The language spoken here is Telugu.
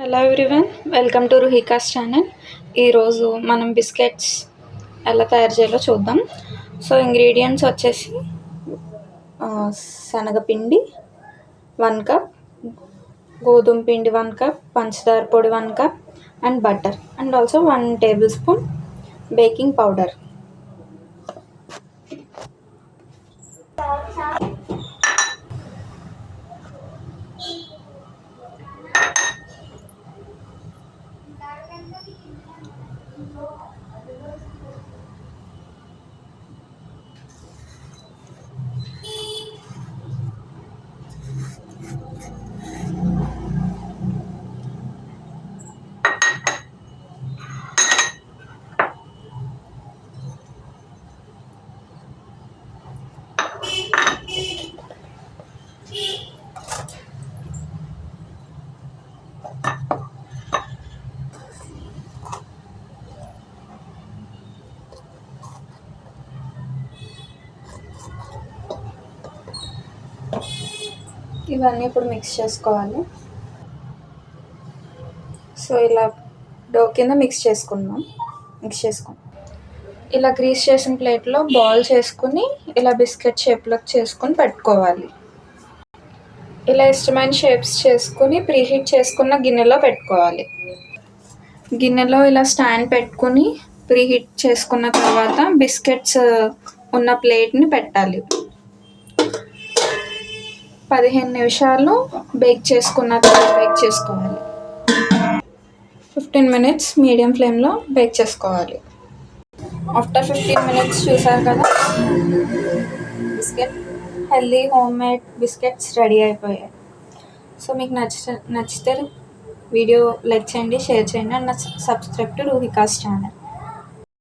Hello everyone, welcome to Ruhika's channel. ఈరోజు మనం బిస్కెట్స్ ఎలా తయారు చేయాలో చూద్దాం. సో ఇంగ్రీడియంట్స్ వచ్చేసి శనగపిండి 1 కప్, గోధుమ పిండి 1 కప్, పంచదార పొడి 1 cup and butter and also 1 table spoon baking powder. ఇవన్నీ ఇప్పుడు మిక్స్ చేసుకోవాలి. సో ఇలా డో కింద మిక్స్ చేసుకుందాం. ఇలా గ్రీస్ చేసిన ప్లేట్లో బాల్ చేసుకుని ఇలా బిస్కెట్ షేప్లోకి చేసుకొని పెట్టుకోవాలి. ఇలా ఇష్టమైన షేప్స్ చేసుకుని ప్రీహీట్ చేసుకున్న గిన్నెలో పెట్టుకోవాలి. గిన్నెలో ఇలా స్టాండ్ పెట్టుకుని ప్రీహీట్ చేసుకున్న తర్వాత బిస్కెట్స్ ఉన్న ప్లేట్ని పెట్టాలి. 15 నిమిషాలు బేక్ చేసుకోవాలి. 15 మినిట్స్ మీడియం ఫ్లేమ్లో బేక్ చేసుకోవాలి. ఆఫ్టర్ 15 మినిట్స్ చూసారు కదా, biscuit healthy home made biscuits ready అయిపోయాయి. సో మీకు నచ్చితే వీడియో లైక్ చేయండి, షేర్ చేయండి and subscribe to Ruhika's channel.